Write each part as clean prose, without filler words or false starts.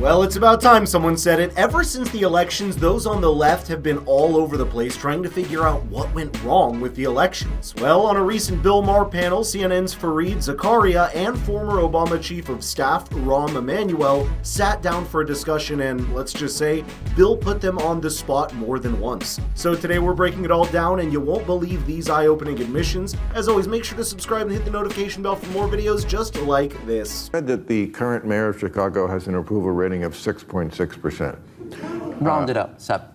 Well, it's about time someone said it. Ever since the elections, those on the left have been all over the place trying to figure out what went wrong with the elections. Well, on a recent Bill Maher panel, CNN's Fareed Zakaria and former Obama Chief of Staff Rahm Emanuel sat down for a discussion, and let's just say, Bill put them on the spot more than once. So today we're breaking it all down, and you won't believe these eye-opening admissions. As always, make sure to subscribe and hit the notification bell for more videos just like this. I read that the current mayor of Chicago has an approval rating of 6.6%. Round it up, Sep.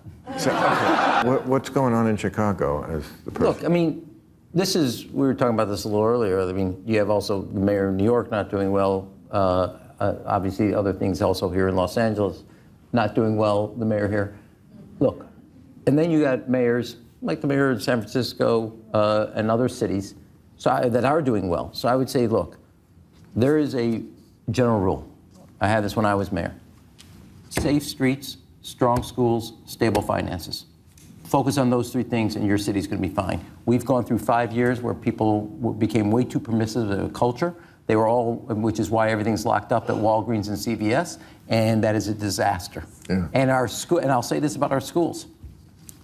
What's going on in Chicago as the person? Look, I mean, we were talking about this a little earlier. I mean, you have also the mayor of New York not doing well. Obviously, other things also here in Los Angeles not doing well, the mayor here. Look, and then you got mayors, like the mayor of San Francisco and other cities that are doing well. So I would say, look, there is a general rule. I had this when I was mayor. Safe streets, strong schools, stable finances. Focus on those three things and your city's going to be fine. We've gone through 5 years where people became way too permissive of culture. They were all, which is why everything's locked up at Walgreens and CVS, and that is a disaster. Yeah. And I'll say this about our schools.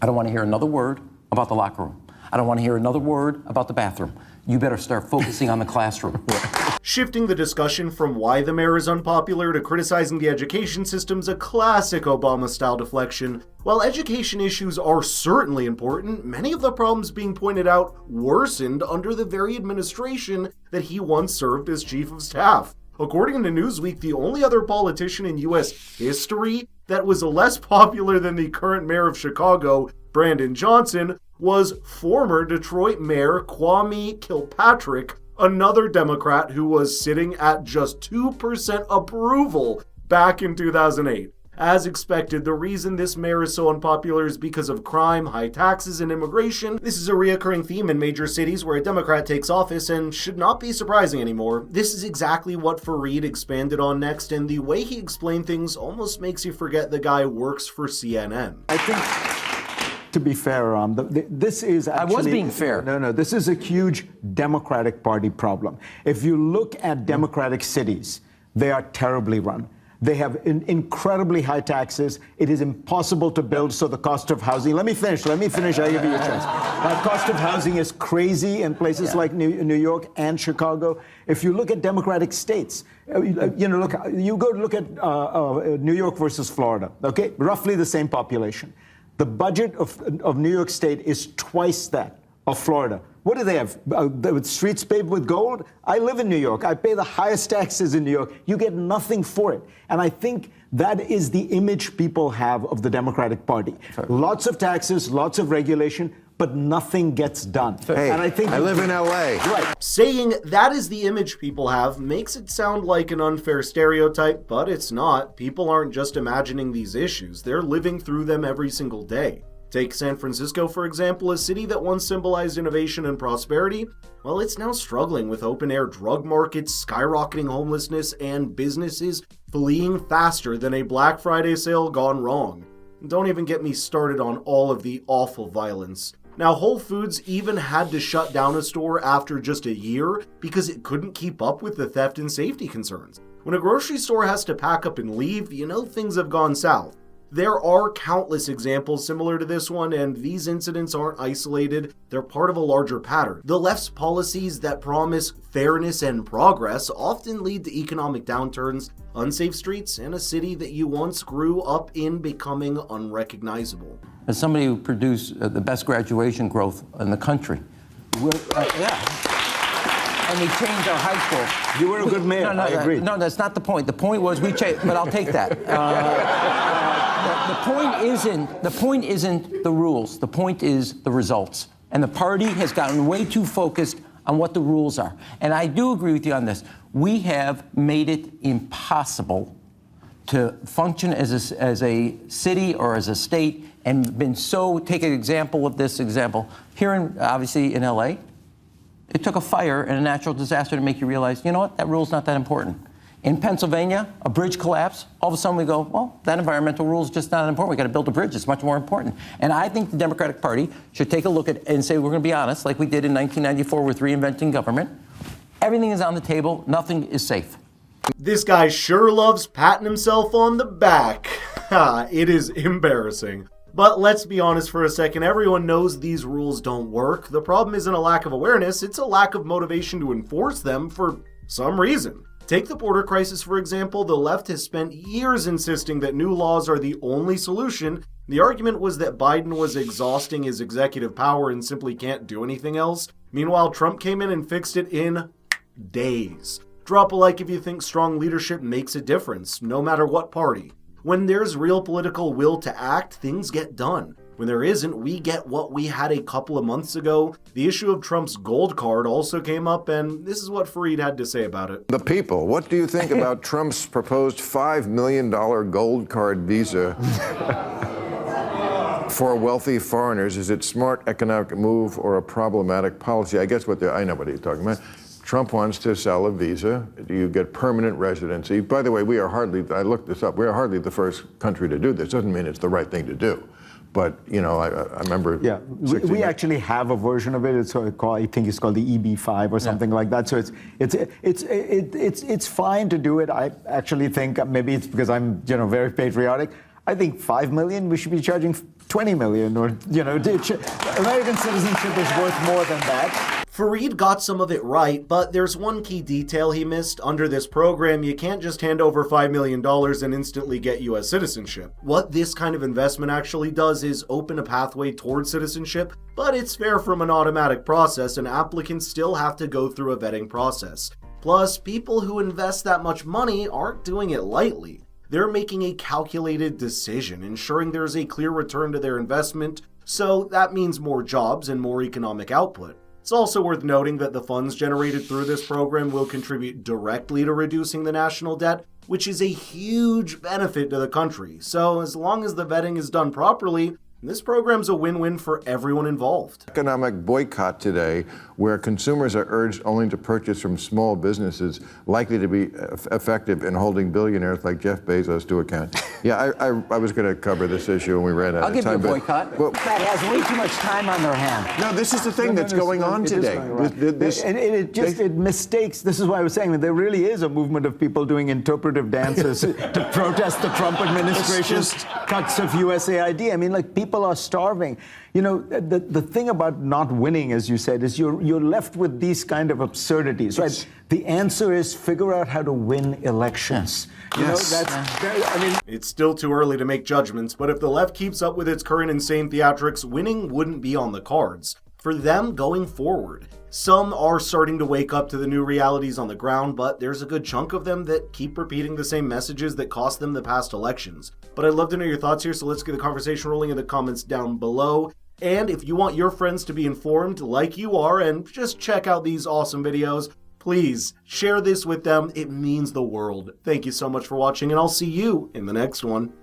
I don't want to hear another word about the locker room. I don't want to hear another word about the bathroom. You better start focusing on the classroom. Shifting the discussion from why the mayor is unpopular to criticizing the education system's a classic Obama-style deflection. While education issues are certainly important, many of the problems being pointed out worsened under the very administration that he once served as chief of staff. According to Newsweek, the only other politician in U.S. history that was less popular than the current mayor of Chicago, Brandon Johnson, was former Detroit Mayor Kwame Kilpatrick, another Democrat who was sitting at just 2% approval back in 2008. As expected, the reason this mayor is so unpopular is because of crime, high taxes, and immigration. This is a reoccurring theme in major cities where a Democrat takes office and should not be surprising anymore. This is exactly what Fareed expanded on next, and the way he explained things almost makes you forget the guy works for CNN. I think, to be fair, this is actually... I was being fair. No, this is a huge Democratic Party problem. If you look at Democratic cities, they are terribly run. They have incredibly high taxes. It is impossible to build, so the cost of housing... Let me finish, I'll give you a chance. The cost of housing is crazy in places like New York and Chicago. If you look at Democratic states, you go look at New York versus Florida, okay? Roughly the same population. The budget of New York State is twice that of Florida. What do they have? Streets paved with gold? I live in New York. I pay the highest taxes in New York. You get nothing for it. And I think that is the image people have of the Democratic Party. Fair. Lots of taxes, lots of regulation, but nothing gets done. Hey, and I live in LA. Right. Saying that is the image people have makes it sound like an unfair stereotype, but it's not. People aren't just imagining these issues. They're living through them every single day. Take San Francisco, for example, a city that once symbolized innovation and prosperity. Well, it's now struggling with open-air drug markets, skyrocketing homelessness, and businesses fleeing faster than a Black Friday sale gone wrong. Don't even get me started on all of the awful violence. Now, Whole Foods even had to shut down a store after just a year because it couldn't keep up with the theft and safety concerns. When a grocery store has to pack up and leave, you know things have gone south. There are countless examples similar to this one, and these incidents aren't isolated, they're part of a larger pattern. The left's policies that promise fairness and progress often lead to economic downturns, unsafe streets, and a city that you once grew up in becoming unrecognizable. As somebody who produced the best graduation growth in the country, and we changed our high school. You were a good mayor, I agree. No, that's not the point. The point was we changed, but I'll take that. The point isn't the rules. The point is the results. And the party has gotten way too focused on what the rules are. And I do agree with you on this. We have made it impossible to function as a city or as a state, and been so, take an example of this example. Here, obviously in LA, it took a fire and a natural disaster to make you realize, you know what, that rule's not that important. In Pennsylvania, a bridge collapse, all of a sudden we go, well, that environmental rule is just not important. We got to build a bridge. It's much more important. And I think the Democratic Party should take a look at it and say, we're going to be honest, like we did in 1994 with reinventing government. Everything is on the table. Nothing is safe. This guy sure loves patting himself on the back. It is embarrassing. But let's be honest for a second, everyone knows these rules don't work. The problem isn't a lack of awareness, it's a lack of motivation to enforce them for some reason. Take the border crisis, for example. The left has spent years insisting that new laws are the only solution. The argument was that Biden was exhausting his executive power and simply can't do anything else. Meanwhile, Trump came in and fixed it in days. Drop a like if you think strong leadership makes a difference, no matter what party. When there's real political will to act, things get done. When there isn't, we get what we had a couple of months ago. The issue of Trump's gold card also came up, and this is what Fareed had to say about it. The people, what do you think about Trump's proposed $5 million gold card visa for wealthy foreigners? Is it smart economic move or a problematic policy? I guess I know what he's talking about. Trump wants to sell a visa. You get permanent residency. By the way, I looked this up, we are hardly the first country to do this. Doesn't mean it's the right thing to do. But, I remember... Yeah, we actually have a version of it. It's called, I think it's called the EB5 or something like that. So it's fine to do it. I actually think maybe it's because I'm, very patriotic. I think 5 million, we should be charging 20 million, or, American citizenship is worth more than that. Fareed got some of it right, but there's one key detail he missed. Under this program, you can't just hand over $5 million and instantly get U.S. citizenship. What this kind of investment actually does is open a pathway towards citizenship, but it's fair from an automatic process, and applicants still have to go through a vetting process. Plus, people who invest that much money aren't doing it lightly. They're making a calculated decision, ensuring there's a clear return to their investment, so that means more jobs and more economic output. It's also worth noting that the funds generated through this program will contribute directly to reducing the national debt, which is a huge benefit to the country. So as long as the vetting is done properly, this program's a win-win for everyone involved. Economic boycott today, where consumers are urged only to purchase from small businesses, likely to be effective in holding billionaires like Jeff Bezos to account. Yeah, I was going to cover this issue and we ran out of time. I'll give you a boycott. Well, That has way too much time on their hand. no, this is the thing that's going on today. It mistakes. This is why I was saying that there really is a movement of people doing interpretive dances to protest the Trump administration's cuts of USAID. I mean, people are starving. The thing about not winning, as you said, is you're left with these kind of absurdities, right? Yes. The answer is figure out how to win elections. It's still too early to make judgments, but if the left keeps up with its current insane theatrics, winning wouldn't be on the cards for them going forward. Some are starting to wake up to the new realities on the ground, but there's a good chunk of them that keep repeating the same messages that cost them the past elections. But I'd love to know your thoughts here, so let's get the conversation rolling in the comments down below. And if you want your friends to be informed like you are and just check out these awesome videos, please share this with them. It means the world. Thank you so much for watching, and I'll see you in the next one.